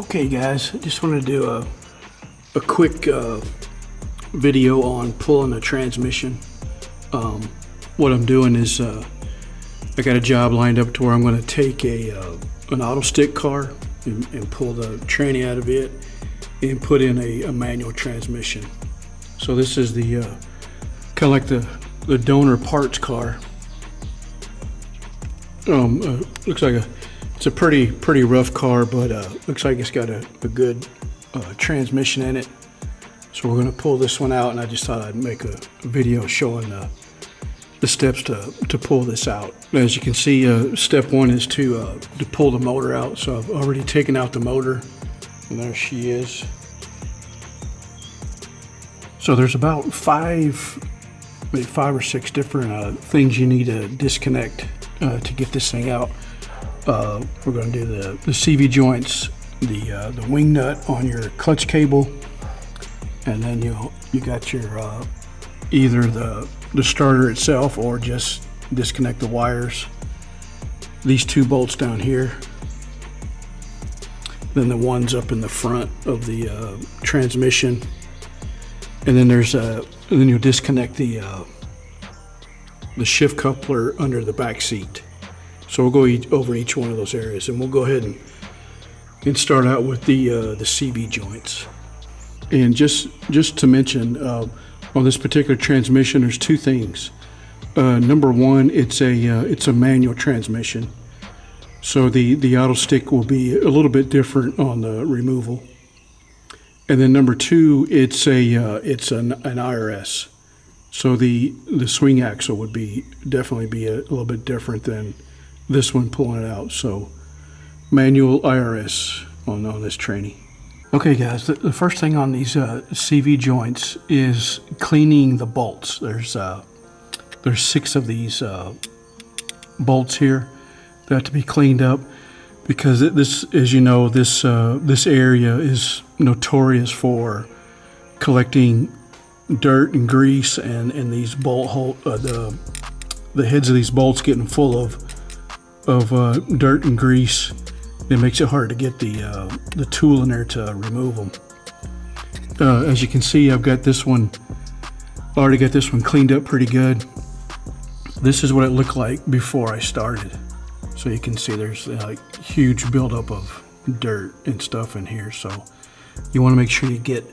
Okay guys, I just want to do a quick video on pulling a transmission. What I'm doing is I got a job lined up to where I'm going to take an auto stick car and pull the tranny out of it and put in a manual transmission. So this is the kind of like the donor parts car. Looks like it's a pretty rough car, but looks like it's got a good transmission in it. So we're going to pull this one out, and I just thought I'd make a video showing the steps to pull this out. As you can see, step one is to pull the motor out. So I've already taken out the motor, and there she is. So there's about maybe five or six different things you need to disconnect to get this thing out. We're going to do the CV joints, the wing nut on your clutch cable, and then you got your either the starter itself or just disconnect the wires. These two bolts down here, then the ones up in the front of the transmission, and then then you'll disconnect the shift coupler under the back seat. So we'll go over each one of those areas, and we'll go ahead and start out with the CV joints. And just to mention, on this particular transmission, there's two things. Number one, it's a manual transmission, so the auto stick will be a little bit different on the removal. And then number two, it's an IRS, so the swing axle would definitely be a little bit different than this one pulling it out. So manual IRS on this tranny. Okay guys, the first thing on these CV joints is cleaning the bolts. There's 6 of these bolts here that have to be cleaned up, because this, as you know, this area is notorious for collecting dirt and grease, and these bolt hole the heads of these bolts getting full of dirt and grease. It makes it hard to get the tool in there to remove them. As you can see, I've got this one, already got this one cleaned up pretty good. This is what it looked like before I started. So you can see there's like huge buildup of dirt and stuff in here. So you want to make sure you get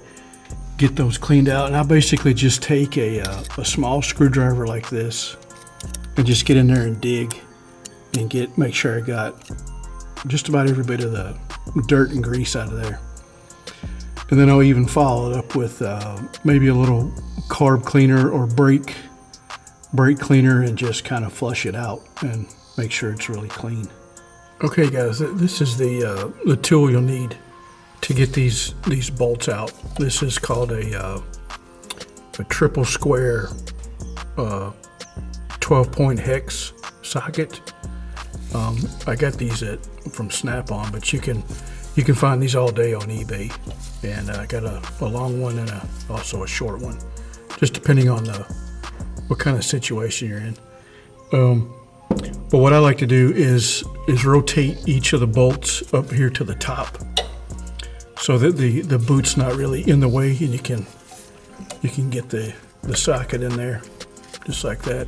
those cleaned out. And I basically just take a small screwdriver like this and just get in there and dig and make sure I got just about every bit of the dirt and grease out of there. And then I'll even follow it up with maybe a little carb cleaner or brake cleaner, and just kind of flush it out and make sure it's really clean. Okay guys, this is the tool you'll need to get these bolts out. This is called a triple square 12-point hex socket. I got these from Snap-on, but you can find these all day on eBay. And I got a long one and also a short one, just depending on what kind of situation you're in. But what I like to do is rotate each of the bolts up here to the top, so that the boot's not really in the way, and you can get the socket in there just like that.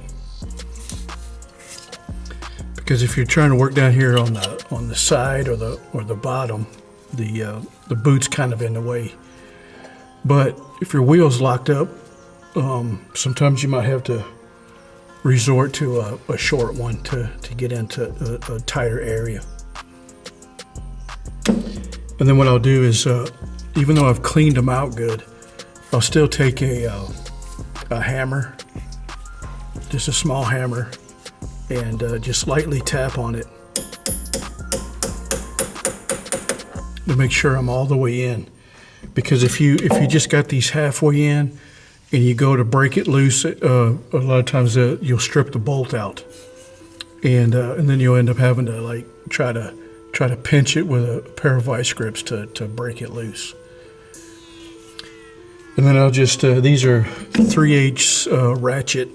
Because if you're trying to work down here on the side or the bottom, the boot's kind of in the way. But if your wheel's locked up, sometimes you might have to resort to a short one to get into a tighter area. And then what I'll do is, even though I've cleaned them out good, I'll still take a hammer, just a small hammer, and just lightly tap on it to make sure I'm all the way in. Because if you just got these halfway in and you go to break it loose, a lot of times you'll strip the bolt out, and then you'll end up having to like try to pinch it with a pair of vice grips to break it loose. And then I'll just these are 3/8 ratchet.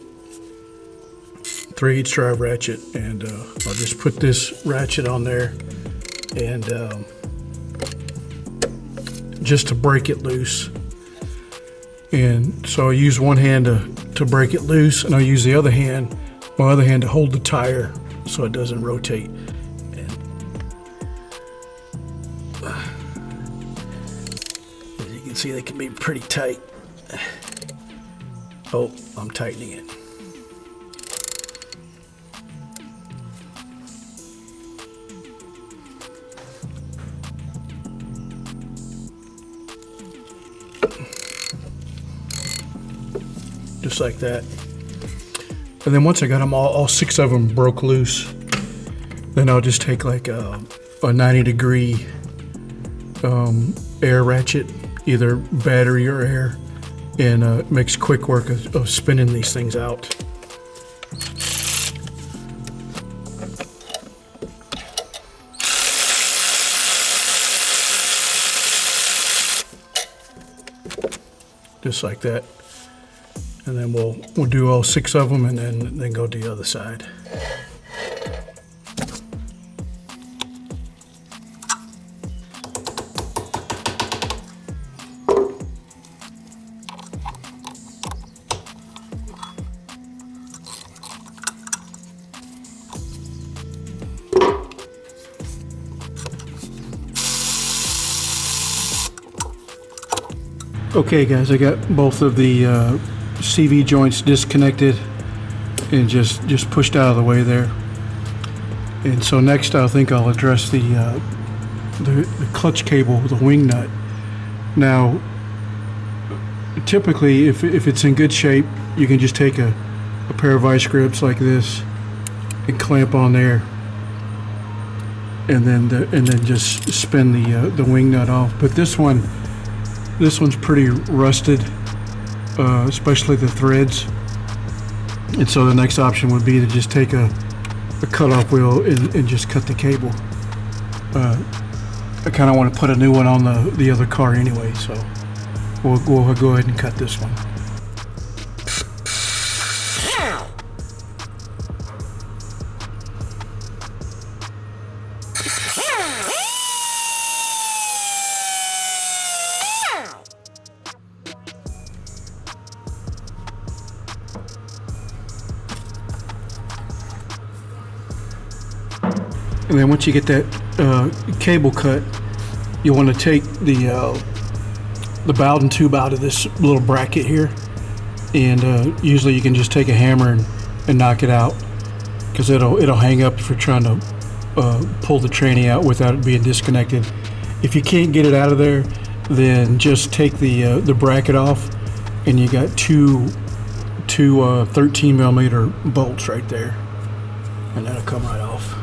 3/8 drive ratchet, and I'll just put this ratchet on there and just to break it loose. And so I use one hand to break it loose, and I'll use my other hand to hold the tire so it doesn't rotate. As you can see, they can be pretty tight. Oh, I'm tightening it. Just like that. And then once I got them all 6 of them broke loose, then I'll just take like a 90-degree air ratchet, either battery or air, and makes quick work of spinning these things out. Just like that. And then we'll do all 6 of them, and then go to the other side. Okay guys, I got both of the CV joints disconnected and just pushed out of the way there. And so next I think I'll address the clutch cable, the wing nut. Now typically if it's in good shape, you can just take a pair of vice grips like this and clamp on there, and then just spin the wing nut off. But this one's pretty rusted, especially the threads. And so the next option would be to just take a cutoff wheel and just cut the cable. I kind of want to put a new one on the other car anyway, so we'll go ahead and cut this one. And then once you get that cable cut, you want to take the Bowman tube out of this little bracket here, and usually you can just take a hammer and knock it out, because it'll hang up if you're trying to pull the tranny out without it being disconnected. If you can't get it out of there, then just take the bracket off, and you got two 13mm bolts right there, and that'll come right off.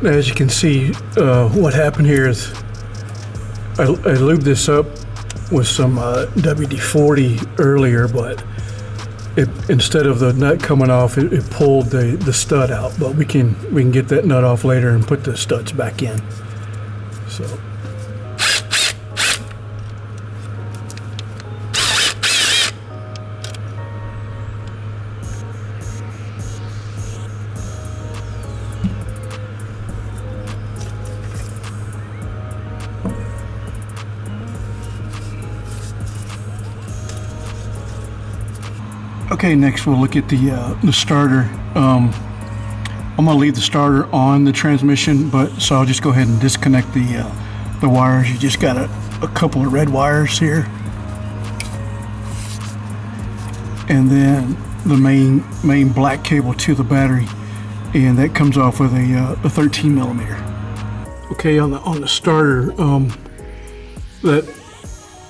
As you can see, what happened here is I lubed this up with some WD-40 earlier, but instead of the nut coming off, it pulled the stud out. But we can get that nut off later and put the studs back in. So. Okay, next we'll look at the starter. I'm going to leave the starter on the transmission, so I'll just go ahead and disconnect the wires. You just got a couple of red wires here, and then the main black cable to the battery, and that comes off with a 13 millimeter. Okay, on the starter, that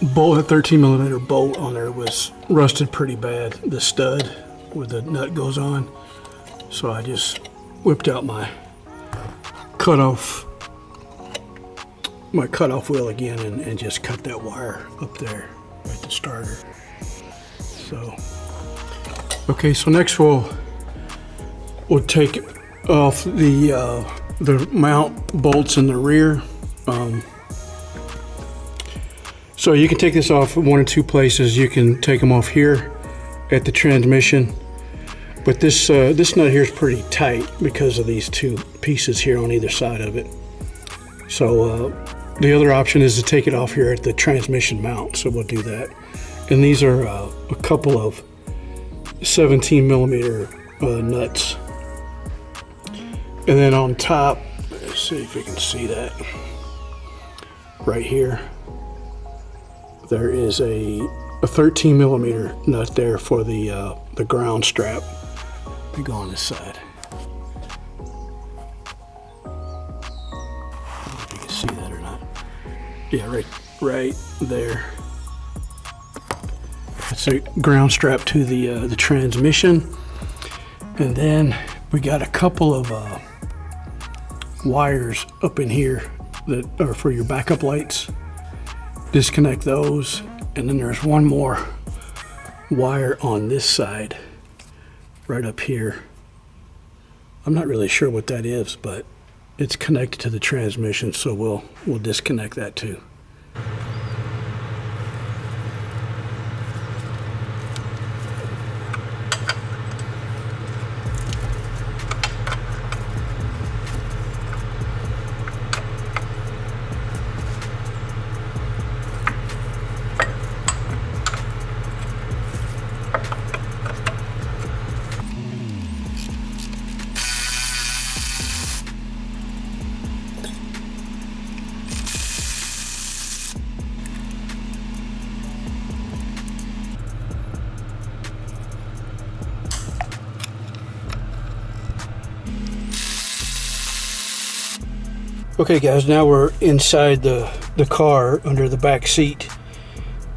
13 millimeter bolt on there was rusted pretty bad, the stud where the nut goes on. So I just whipped out my cutoff wheel again and just cut that wire up there at the starter. So okay, so next we'll take off the mount bolts in the rear. So you can take this off one or two places. You can take them off here at the transmission, but this nut here is pretty tight because of these two pieces here on either side of it. So the other option is to take it off here at the transmission mount, so we'll do that. And these are a couple of 17 millimeter nuts. And then on top, let's see if we can see that, right here, there is a 13 millimeter nut there for the ground strap. Let me go on this side. I don't know if you can see that or not. Yeah, right there. It's a ground strap to the transmission. And then we got a couple of wires up in here that are for your backup lights. Disconnect those, and then there's one more wire on this side right up here. I'm not really sure what that is, but it's connected to the transmission, so we'll disconnect that too. Okay guys, now we're inside the car under the back seat,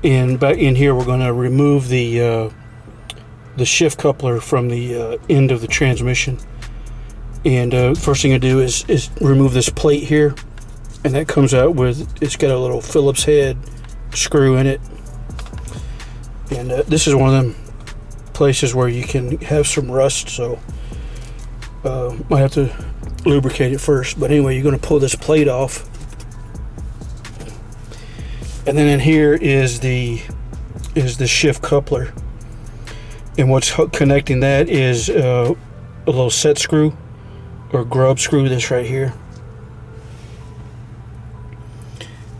and back in here we're going to remove the shift coupler from the end of the transmission. And first thing I do is remove this plate here, and that comes out with, it's got a little Phillips head screw in it. And this is one of them places where you can have some rust, so might have to lubricate it first. But anyway, you're going to pull this plate off, and then in here is the shift coupler, and what's connecting that is a little set screw or grub screw, this right here,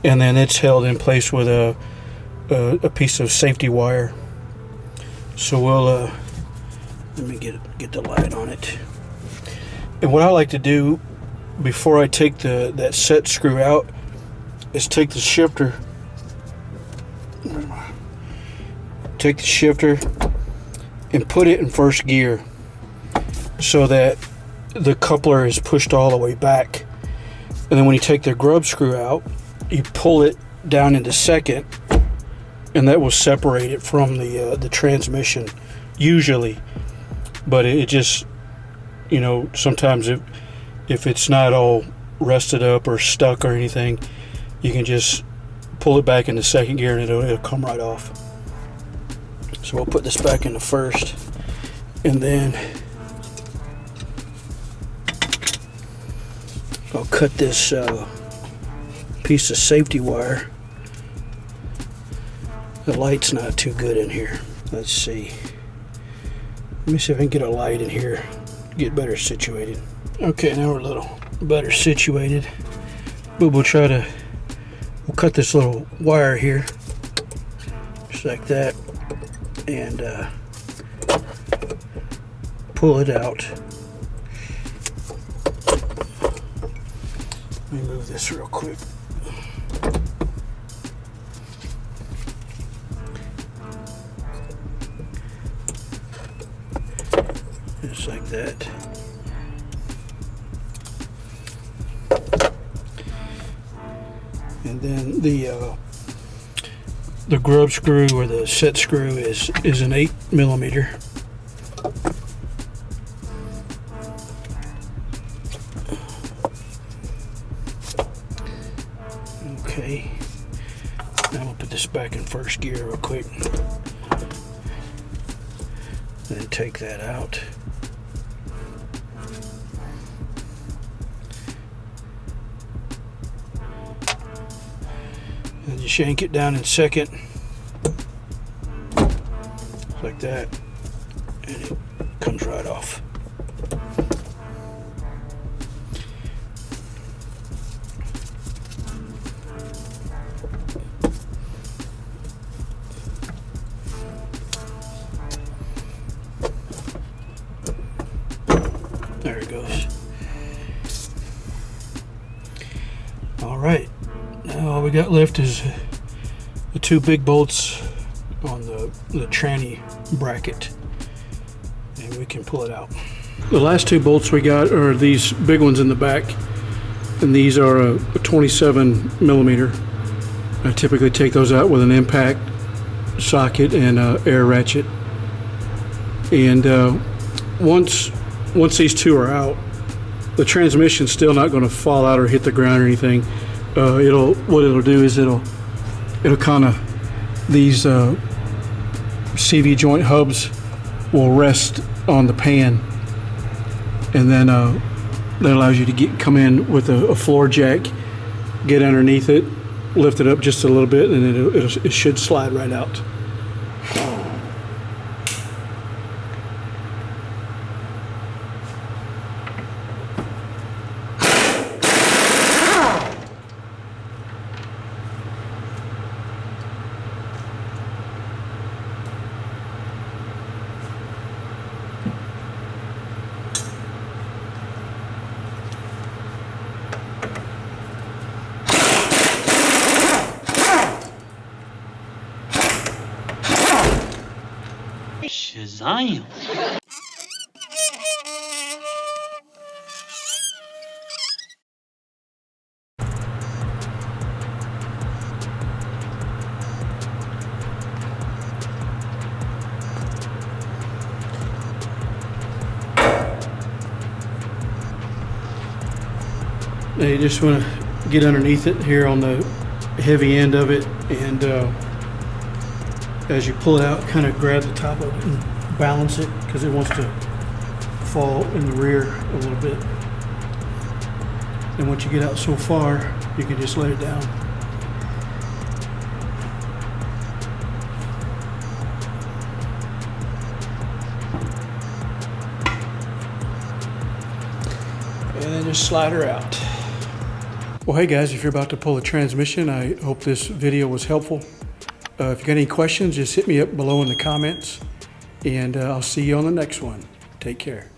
and then it's held in place with a piece of safety wire. So we'll let me get the light on it. And what I like to do before I take that set screw out is take the shifter and put it in first gear so that the coupler is pushed all the way back. And then when you take the grub screw out, you pull it down into second, and that will separate it from the transmission usually. But it just, you know, sometimes if it's not all rusted up or stuck or anything, you can just pull it back into second gear and it'll come right off. So we'll put this back into first, and then I'll cut this piece of safety wire. The light's not too good in here. Let's see. Let me see if I can get a light in here, get better situated. Okay, now we're a little better situated, but we'll cut this little wire here just like that, and pull it out. Let me move this real quick. Just like that. And then the grub screw or the set screw is an 8mm. Okay, now we'll put this back in first gear real quick. Then take that out. And you shank it down in second, like that, and it comes right off. There it goes. All right. Now all we got left is the two big bolts on the tranny bracket, and we can pull it out. The last two bolts we got are these big ones in the back, and these are a 27mm. I typically take those out with an impact socket and an air ratchet. And once these two are out, the transmission's still not going to fall out or hit the ground or anything. What it'll do is it'll kind of, these CV joint hubs will rest on the pan, and then that allows you to come in with a floor jack, get underneath it, lift it up just a little bit, and then it should slide right out. Shazam! Now you just want to get underneath it here on the heavy end of it, and as you pull it out, kind of grab the top of it and balance it, because it wants to fall in the rear a little bit. And once you get out so far, you can just let it down. And then just slide her out. Well, hey guys, if you're about to pull a transmission, I hope this video was helpful. If you got any questions, just hit me up below in the comments, and I'll see you on the next one. Take care.